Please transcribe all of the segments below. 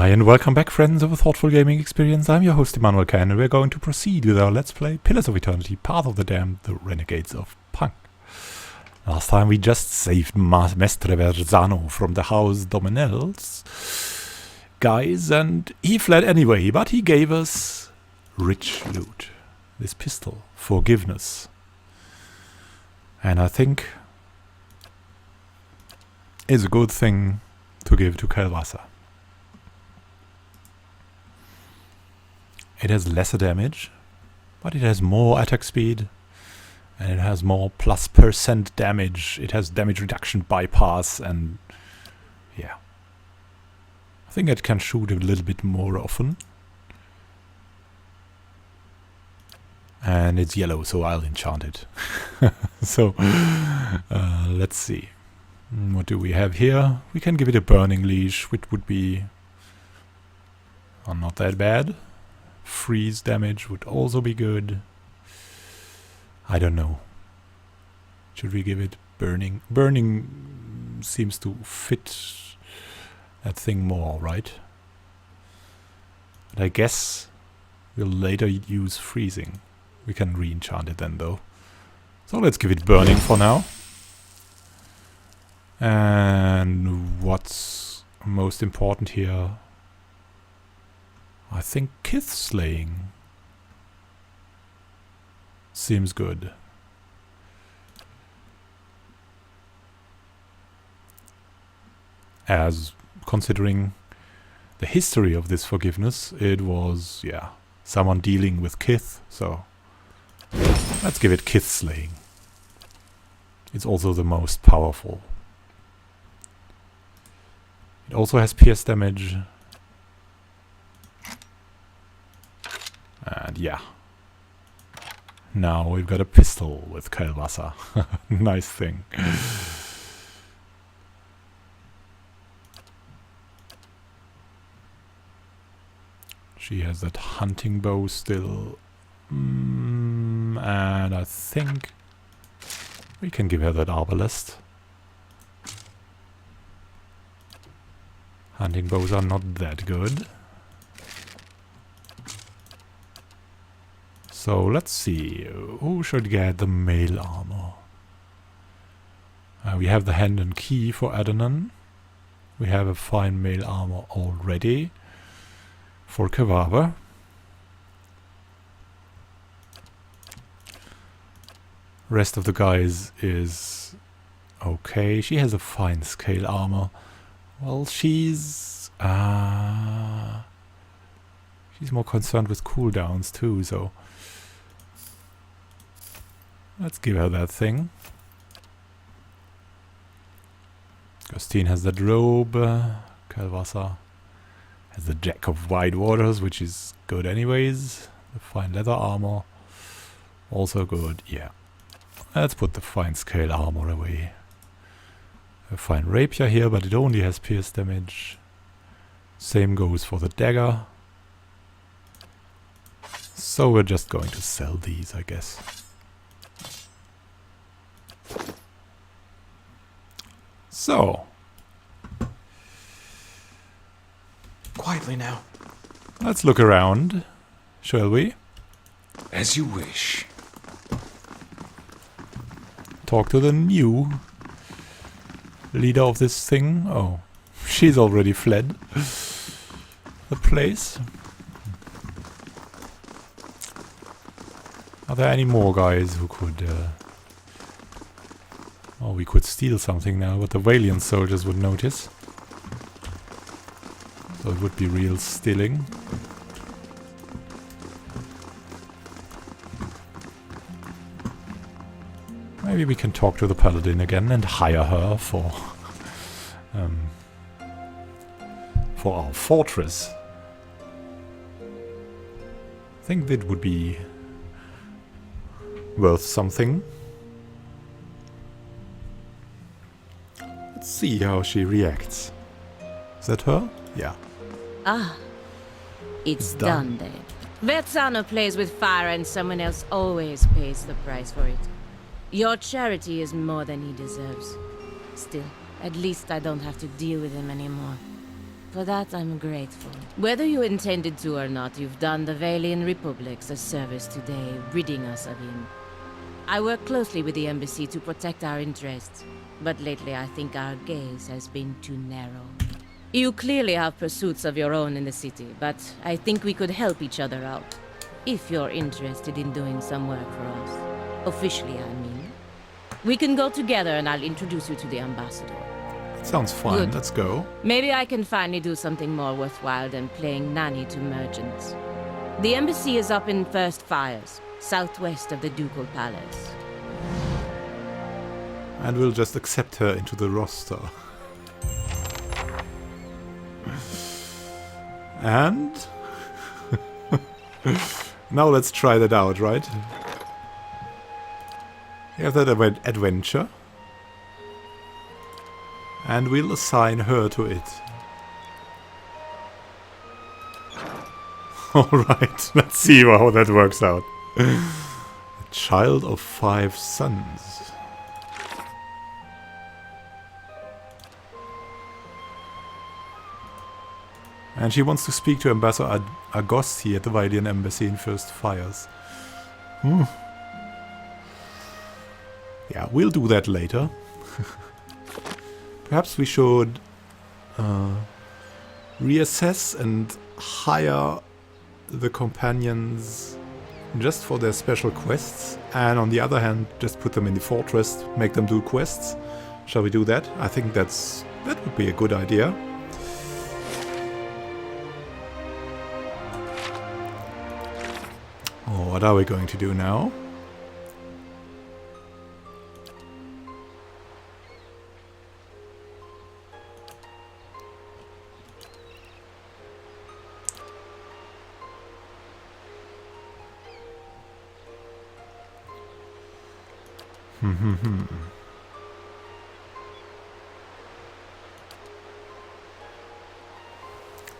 Hi and welcome back, friends of a thoughtful gaming experience. I'm your host Emmanuel Can, and we're going to proceed with our Let's Play Pillars of Eternity, Path of the Damned, the Renegades of Punk. Last time we just saved Mestre Verzano from the House Dominel's guys, and he fled anyway, but he gave us rich loot. This pistol, Forgiveness. And I think it's a good thing to give to Kelvasa. It has lesser damage, but it has more attack speed, and it has more +% damage. It has damage reduction bypass, and yeah. I think it can shoot a little bit more often. And it's yellow, so I'll enchant it. So, let's see. What do we have here? We can give it a burning leash, which would be not that bad. Freeze damage would also be good. I don't know. Should we give it burning? Burning seems to fit that thing more, right? But I guess we'll later use freezing. We can re-enchant it then, though. So let's give it burning for now. And what's most important here? I think Kith Slaying seems good. As considering the history of this Forgiveness, it was, yeah, someone dealing with Kith, so let's give it Kith Slaying. It's also the most powerful. It also has pierce damage. And yeah. Now we've got a pistol with Kelvasa. Nice thing. She has that hunting bow still. And I think we can give her that arbalest. Hunting bows are not that good. So let's see, who should get the mail armor? We have the hand and key for Adonan. We have a fine mail armor already for Kavava. Rest of the guys is okay. She has a fine scale armor. Well, she's more concerned with cooldowns too, so let's give her that thing. Gostine has that robe. Kelvasa has the Jack of Wide Waters, which is good anyways. The fine leather armor, also good, yeah. Let's put the fine scale armor away. A fine rapier here, but it only has pierce damage. Same goes for the dagger. So we're just going to sell these, I guess. So, quietly now. Let's look around, shall we? As you wish. Talk to the new leader of this thing. Oh, she's already fled the place. Are there any more guys who could... Oh, we could steal something now, but the Valiant soldiers would notice. So it would be real stealing. Maybe we can talk to the Paladin again and hire her for our fortress. I think that would be worth something. Let's see how she reacts. Is that her? Yeah. Ah, it's done then. Verzano plays with fire and someone else always pays the price for it. Your charity is more than he deserves. Still, at least I don't have to deal with him anymore. For that, I'm grateful. Whether you intended to or not, you've done the Valian Republics a service today, ridding us of him. I work closely with the embassy to protect our interests, but lately I think our gaze has been too narrow. You clearly have pursuits of your own in the city, but I think we could help each other out. If you're interested in doing some work for us. Officially, I mean. We can go together and I'll introduce you to the ambassador. Sounds fun. Good. Let's go. Maybe I can finally do something more worthwhile than playing nanny to merchants. The embassy is up in First Fires, southwest of the Ducal Palace. And we'll just accept her into the roster. And... now let's try that out, right? We have that adventure. And we'll assign her to it. Alright, let's see how that works out. A child of 5 sons. And she wants to speak to Ambassador Agosti at the Valian Embassy in First Fires. Yeah, we'll do that later. Perhaps we should reassess and hire the companions just for their special quests. And on the other hand, just put them in the fortress, make them do quests. Shall we do that? I think that would be a good idea. Oh, what are we going to do now?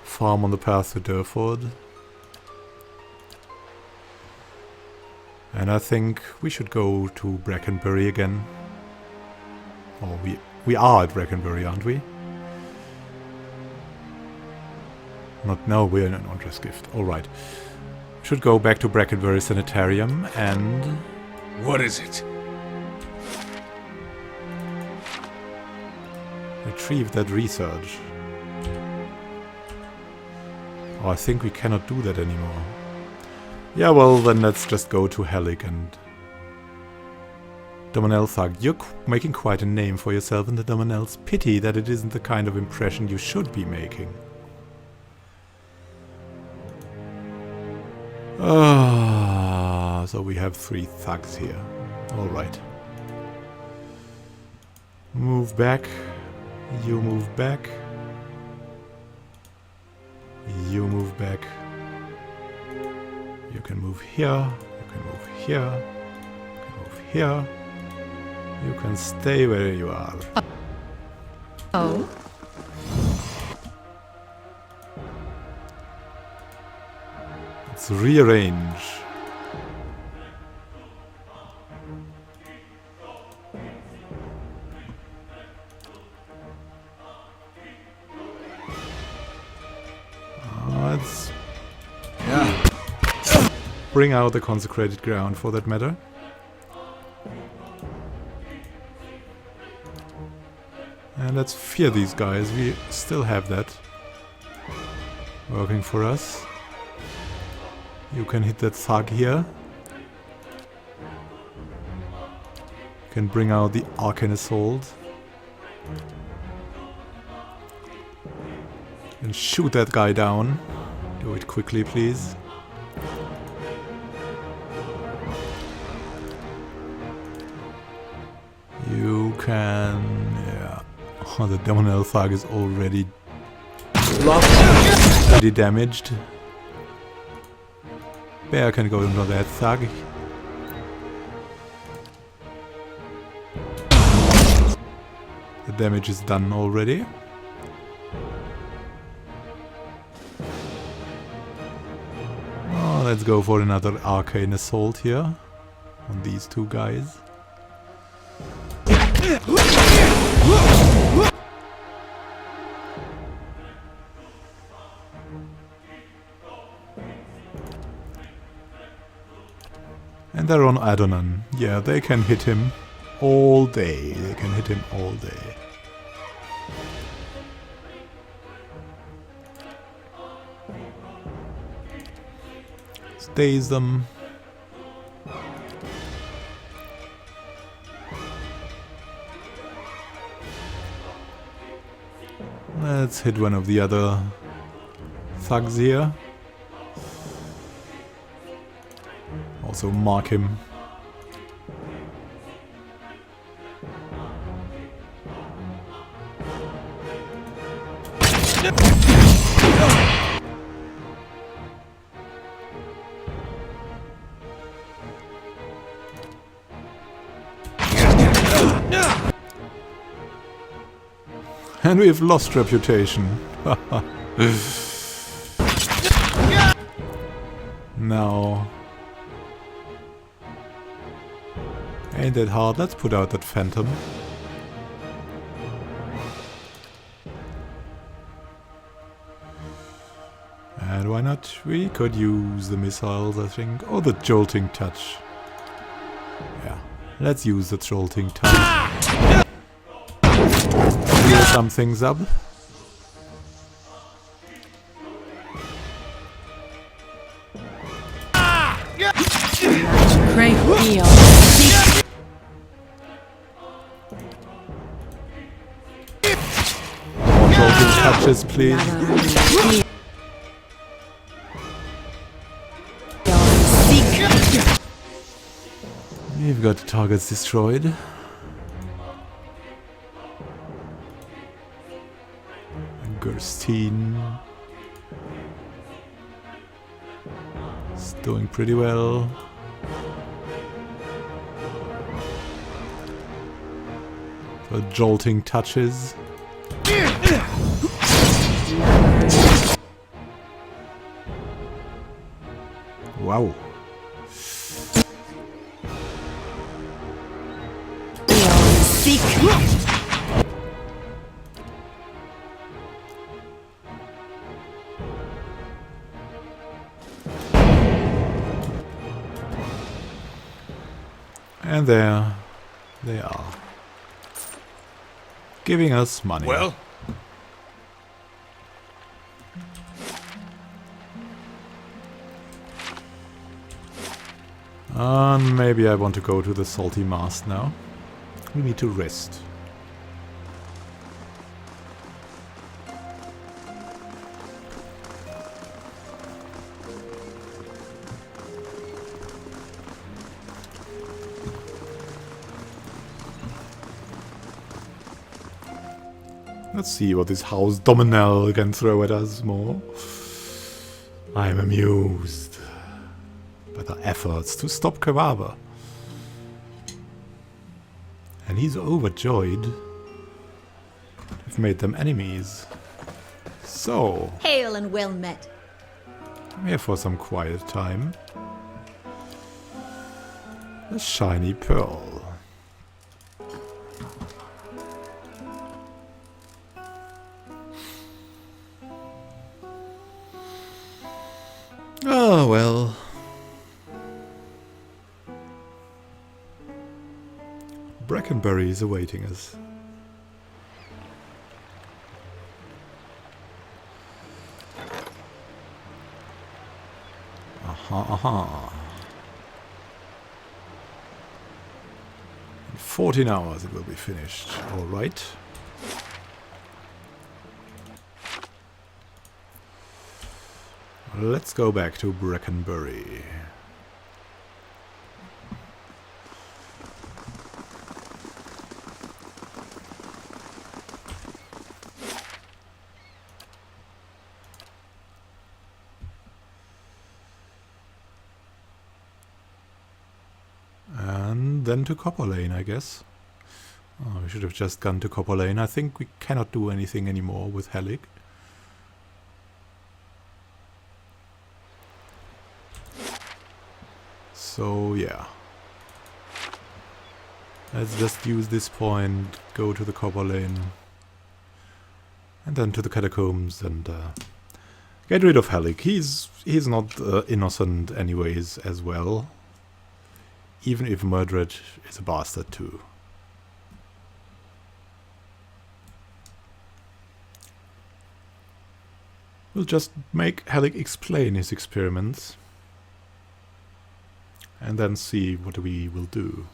Farm on the path to Durford. And I think we should go to Brackenbury again. Oh, we are at Brackenbury, aren't we? No, we're in an Andres gift. Alright. Should go back to Brackenbury Sanitarium and... What is it? retrieve that research. Oh, I think we cannot do that anymore. Yeah, well, then let's just go to Helik and... Domanel Thug. You're making quite a name for yourself in the Domanels. Pity that it isn't the kind of impression you should be making. So we have 3 thugs here. Alright. Move back. You move back. You move back. You can move here. You can move here. You can move here. You can stay where you are. Oh. Let's rearrange. Let's bring out the consecrated ground for that matter. And let's fear these guys. We still have that working for us. You can hit that thug here. You can bring out the Arcane Assault. And shoot that guy down. Do it quickly, please. You can... yeah. Oh, the Dominal Thug is already damaged. Bear can go into that Thug. The damage is done already. Oh, let's go for another Arcane Assault here on these 2 guys. And they're on Adonan. Yeah, they can hit him all day. They can hit him all day. Stays them. Let's hit one of the other thugs here. Also mark him. And we've lost reputation. Now. Ain't that hard? Let's put out that phantom. And why not? We could use the missiles, I think. Or the jolting touch. Yeah, let's use the jolting touch. Clear some things up. Great deal. More jolting touches, please. We've got targets destroyed. Gerstein is doing pretty well. The jolting touches. Wow. And there they are. Giving us money. Well? Maybe I want to go to the salty mast now. We need to rest. Let's see what this House Dominel can throw at us more. I'm amused by their efforts to stop Kawaba. And he's overjoyed. We've made them enemies. So, Hail and well met. I'm here for some quiet time. A shiny pearl. Oh, well. Brackenberry is awaiting us. Aha, aha. In 14 hours it will be finished. All right. Let's go back to Brackenberry. And then to Copper Lane, I guess. Oh, we should have just gone to Copper Lane. I think we cannot do anything anymore with Helik. So, yeah. Let's just use this point, go to the Copper Lane, and then to the catacombs and Get rid of Helik. He's not innocent anyways as well. Even if Mordred is a bastard too. We'll just make Helik explain his experiments. And then see what we will do.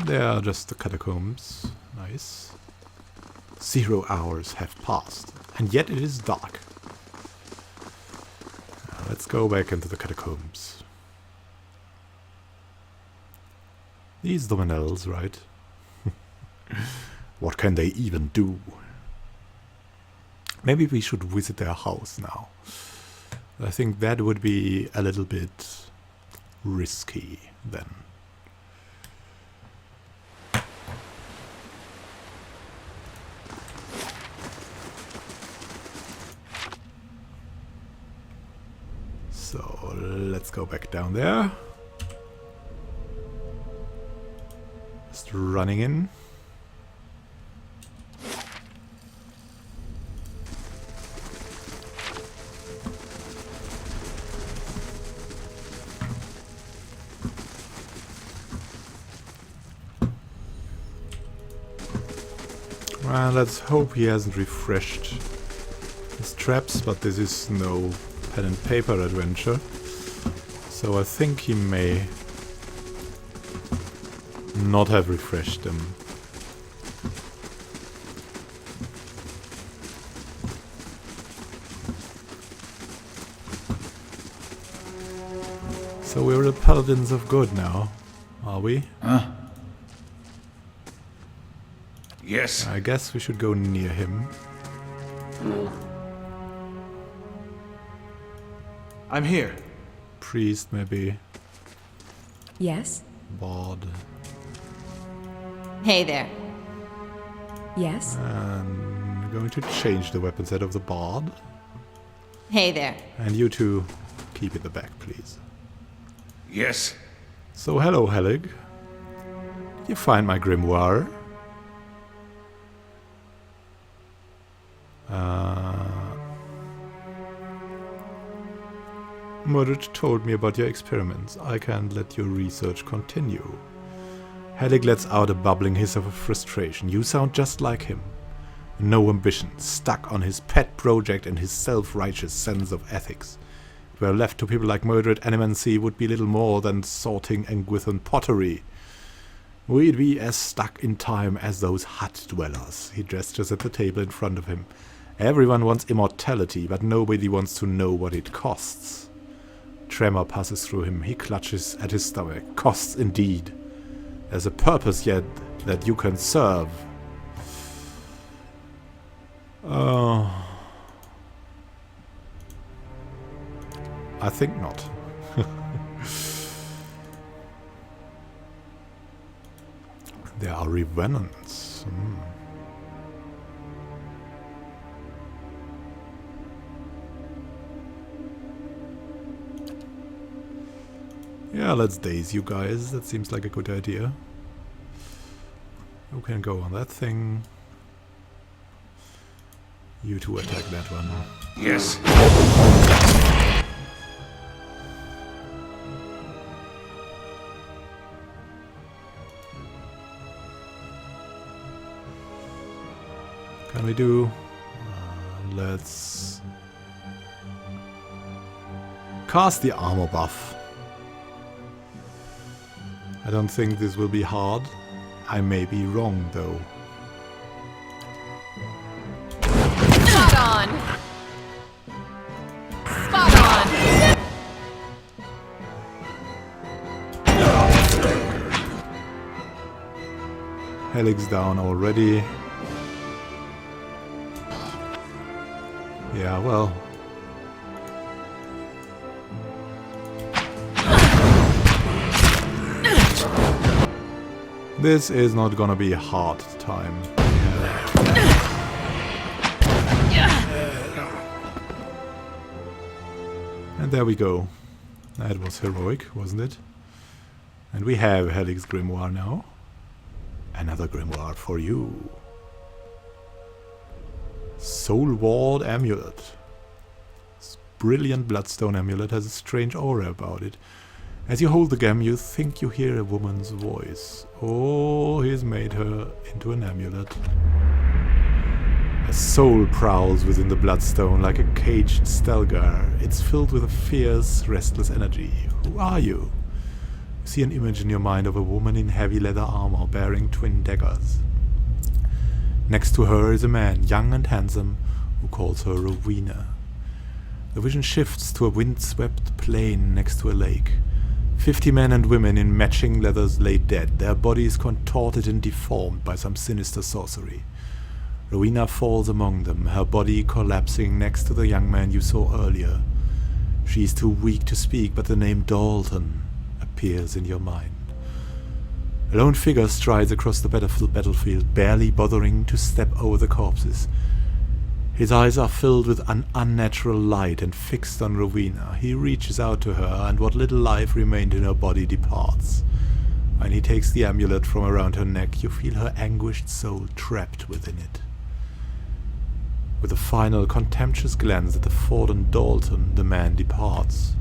They are just the catacombs. Nice. 0 hours have passed, and yet it is dark. Let's go back into the catacombs. These dominels, right? What can they even do? Maybe we should visit their house now. I think that would be a little bit risky then. So let's go back down there. Just running in. Well, let's hope he hasn't refreshed his traps, but this is no pen and paper adventure, so I think he may not have refreshed them. So we're the paladins of good now, are we? Yes. I guess we should go near him. I'm here. Priest, maybe. Yes. Bard. Hey there. Yes. And we're going to change the weapon set of the Bard. Hey there. And you two, keep it the back, please. Yes. So, hello, Helig. Did you find my grimoire? Mordred told me about your experiments. I can't let your research continue. Helig lets out a bubbling hiss of frustration. You sound just like him. No ambition, stuck on his pet project and his self-righteous sense of ethics. If we were left to people like Mordred, animancy would be little more than sorting Engwithan pottery. We'd be as stuck in time as those hut dwellers. He gestures at the table in front of him. Everyone wants immortality, but nobody wants to know what it costs. Tremor passes through him. He clutches at his stomach. Costs indeed. There's a purpose yet that you can serve. I think not. There are revenants. Yeah, let's daze you guys. That seems like a good idea. You can go on that thing. You two attack that one. Yes. Can we do? Let's cast the armor buff. I don't think this will be hard. I may be wrong, though. Spot on! Spot on! Helig's down already. Yeah, well. This is not gonna be a hard time. And there we go. That was heroic, wasn't it? And we have Helig's grimoire now. Another grimoire for you. Soul Ward Amulet. This brilliant bloodstone amulet has a strange aura about it. As you hold the gem, you think you hear a woman's voice. Oh, he's made her into an amulet. A soul prowls within the bloodstone like a caged Stelgar. It's filled with a fierce, restless energy. Who are you? You see an image in your mind of a woman in heavy leather armor bearing twin daggers. Next to her is a man, young and handsome, who calls her Rowena. The vision shifts to a windswept plain next to a lake. 50 men and women in matching leathers lay dead, their bodies contorted and deformed by some sinister sorcery. Rowena falls among them, her body collapsing next to the young man you saw earlier. She is too weak to speak, but the name Dalton appears in your mind. A lone figure strides across the battlefield, barely bothering to step over the corpses. His eyes are filled with an unnatural light and fixed on Rowena. He reaches out to her, and what little life remained in her body departs. When he takes the amulet from around her neck, you feel her anguished soul trapped within it. With a final contemptuous glance at the fallen Dalton, the man departs.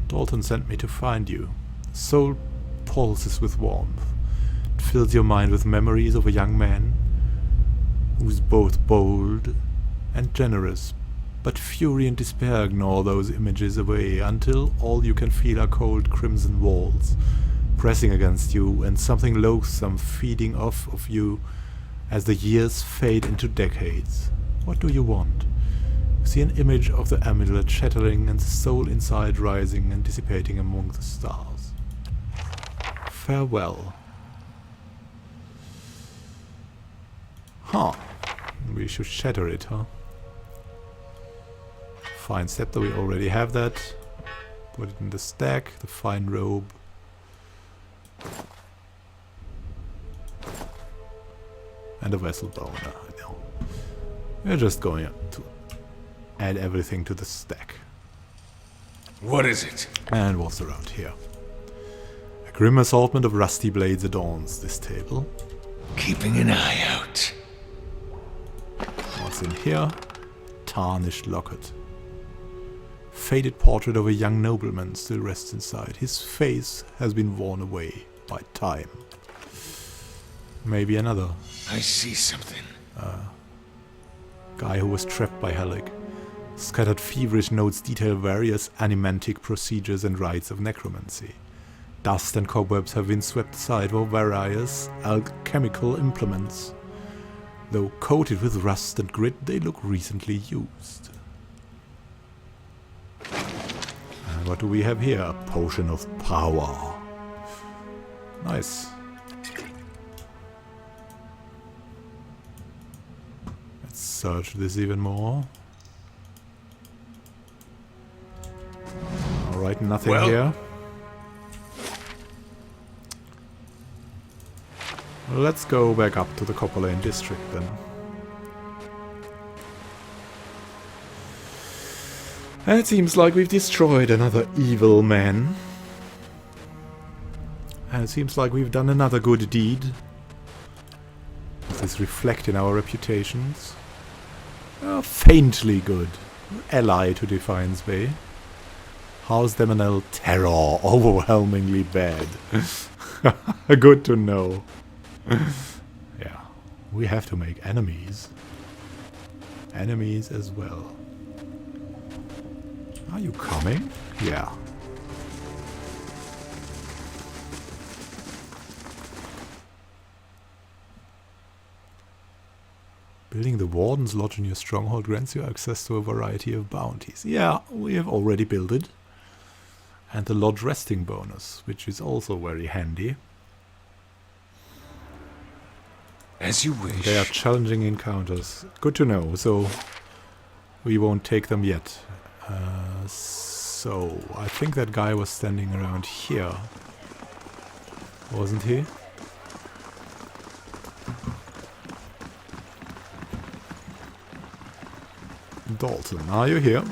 Dalton sent me to find you. The soul pulses with warmth. It fills your mind with memories of a young man who is both bold and generous, but fury and despair ignore those images away until all you can feel are cold crimson walls pressing against you and something loathsome feeding off of you as the years fade into decades. What do you want? You see an image of the amulet shattering and the soul inside rising and dissipating among the stars. Farewell. Huh. We should shatter it, huh? Fine scepter, we already have that. Put it in the stack, the fine robe. And a vessel boner, I know. We're just going to add everything to the stack. What is it? And what's around here? A grim assortment of rusty blades adorns this table. Keeping an eye out. What's in here? Tarnished locket. Faded portrait of a young nobleman still rests inside. His face has been worn away by time. Maybe another I see something. guy who was trapped by Helik. Scattered feverish notes detail various animantic procedures and rites of necromancy. Dust and cobwebs have been swept aside for various alchemical implements. Though coated with rust and grit, they look recently used. And what do we have here? A potion of power. Nice. Let's search this even more. Alright, nothing Well. here. Let's go back up to the Copper Lane district then. And it seems like we've destroyed another evil man. And it seems like we've done another good deed. Does this reflect in our reputations? Faintly good. Ally to Defiance Bay. House Demonel terror. Overwhelmingly bad. Good to know. Yeah. We have to make enemies. Enemies as well. Are you coming? Yeah. Building the Warden's Lodge in your stronghold grants you access to a variety of bounties. Yeah, we have already built it. And the Lodge resting bonus, which is also very handy. As you wish. They are challenging encounters. Good to know, so we won't take them yet. So, I think that guy was standing around here. Wasn't he? Dalton, are you here?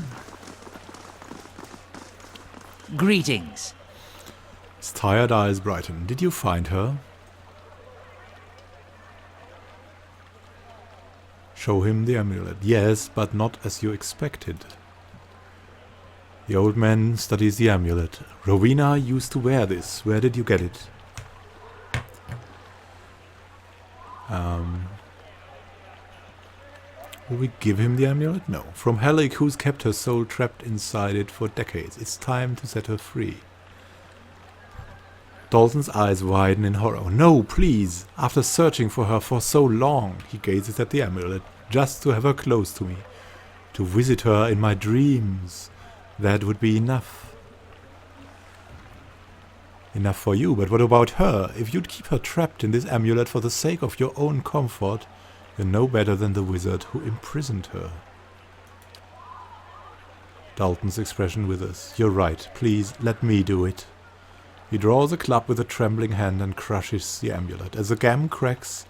Greetings. His tired eyes brighten. Did you find her? Show him the amulet. Yes, but not as you expected. The old man studies the amulet. Rowena used to wear this. Where did you get it? Will we give him the amulet? No. From Helik, who's kept her soul trapped inside it for decades. It's time to set her free. Dalton's eyes widen in horror. No, please! After searching for her for so long, he gazes at the amulet, just to have her close to me. To visit her in my dreams. That would be enough. Enough for you, but what about her? If you'd keep her trapped in this amulet for the sake of your own comfort, you're no better than the wizard who imprisoned her. Dalton's expression withers. You're right. Please, let me do it. He draws a club with a trembling hand and crushes the amulet. As the gem cracks,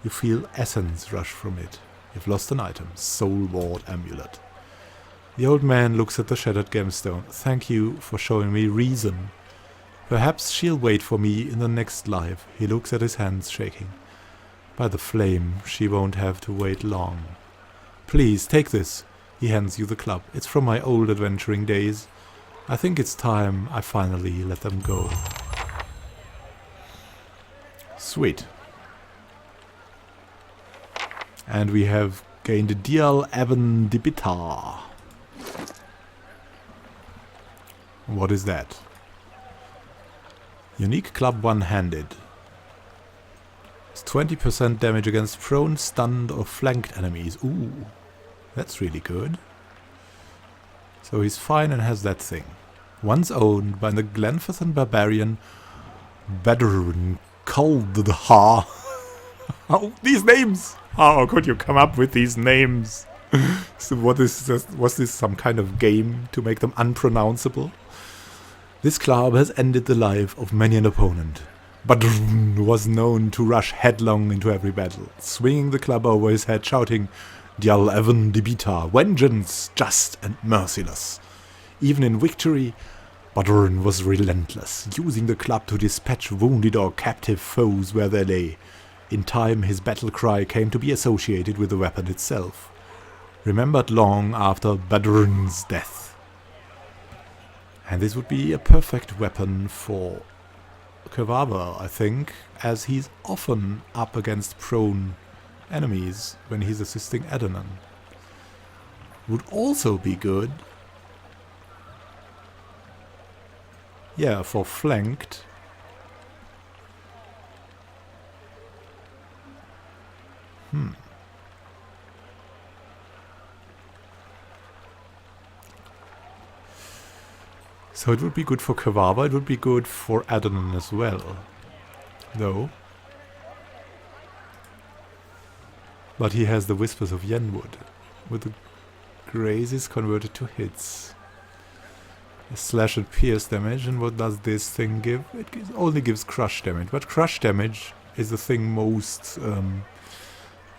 you feel essence rush from it. You've lost an item. Soul Ward amulet. The old man looks at the shattered gemstone. Thank you for showing me reason. Perhaps she'll wait for me in the next life. He looks at his hands shaking. By the flame, she won't have to wait long. Please, take this. He hands you the club. It's from my old adventuring days. I think it's time I finally let them go. Sweet. And we have gained a Dial Evan Dibitar. What is that? Unique club one-handed. It's 20% damage against prone, stunned or flanked enemies. Ooh, that's really good. So he's fine and has that thing. Once owned by the Glenfathan barbarian Badrun Kuldha. Oh, these names! How could you come up with these names? So what is this? Was this some kind of game to make them unpronounceable? This club has ended the life of many an opponent. Badrun was known to rush headlong into every battle, swinging the club over his head, shouting, Dial Evan Dibita, vengeance, just and merciless. Even in victory, Badrun was relentless, using the club to dispatch wounded or captive foes where they lay. In time, his battle cry came to be associated with the weapon itself, remembered long after Badrun's death. And this would be a perfect weapon for Kavava, I think, as he's often up against prone enemies when he's assisting Adonan. Would also be good, yeah, for flanked. So it would be good for Kavava, it would be good for Adonan as well, though. But he has the Whispers of Yenwood, with the grazes converted to hits. A slash and pierce damage, and what does this thing give? It only gives crush damage, but crush damage is the thing most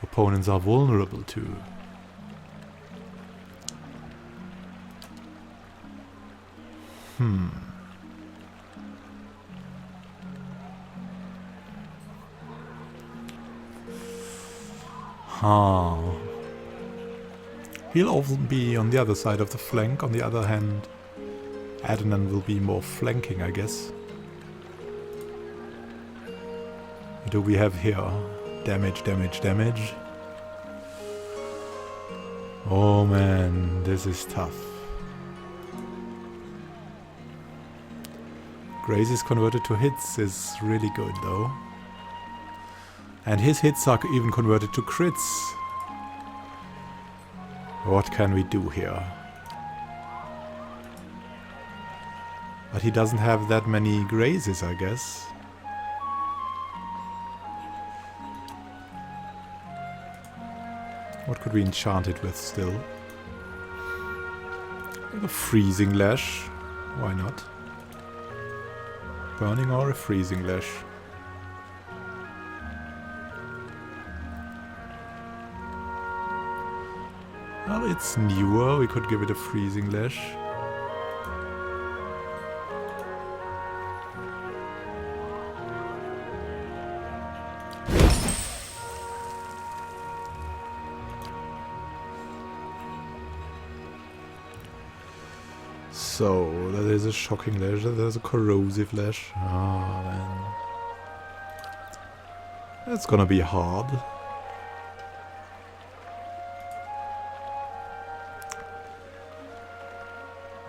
opponents are vulnerable to. He'll often be on the other side of the flank. On the other hand, Adonan will be more flanking, I guess. What do we have here? Damage, damage, damage. Oh man, this is tough. Grazes converted to hits is really good though. And his hits are even converted to crits. What can we do here? But he doesn't have that many grazes, I guess. What could we enchant it with still? A freezing lash. Why not? Burning or a freezing lash. Well, it's newer. We could give it a freezing lash. So, that is a shocking lash, there's a corrosive lash. Ah, man. That's gonna be hard.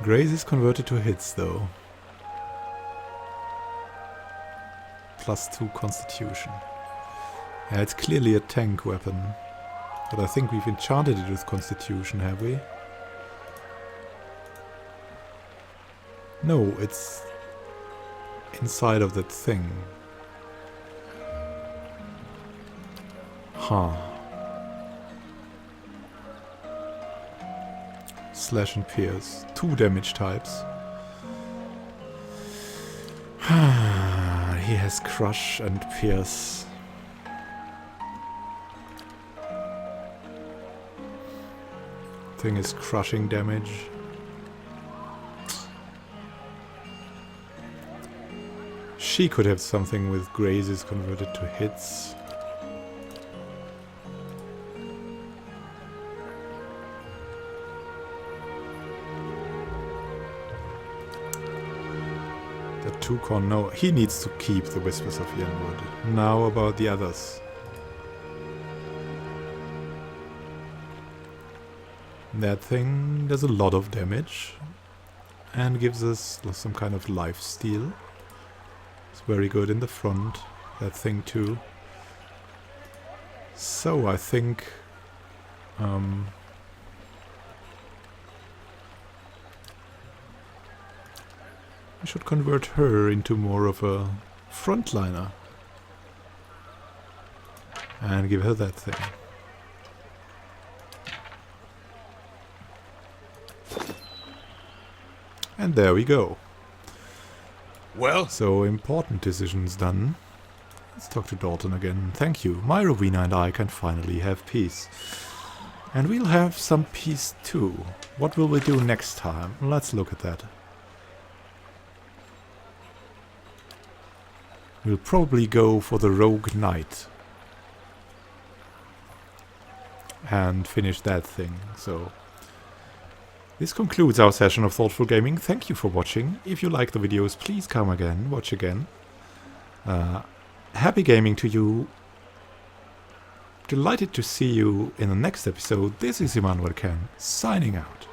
Graze is converted to hits though. +2 constitution. Yeah, it's clearly a tank weapon. But I think we've enchanted it with constitution, have we? No, it's inside of that thing. Huh. Slash and pierce. 2 damage types. He has crush and pierce. Thing is crushing damage. She could have something with grazes converted to hits. The Toucan, no, he needs to keep the Whispers of Yenwood. Now about the others. That thing does a lot of damage and gives us some kind of life steal. It's very good in the front, that thing too. So I think we should convert her into more of a frontliner and give her that thing. And there we go. Well, So, important decisions done. Let's talk to Dalton again. Thank you. My Rowena and I can finally have peace. And we'll have some peace too. What will we do next time? Let's look at that. We'll probably go for the Rogue Knight. And finish that thing, so... This concludes our session of Thoughtful Gaming. Thank you for watching. If you like the videos, please come again, watch again. Happy gaming to you. Delighted to see you in the next episode. This is Immanuel Ken, signing out.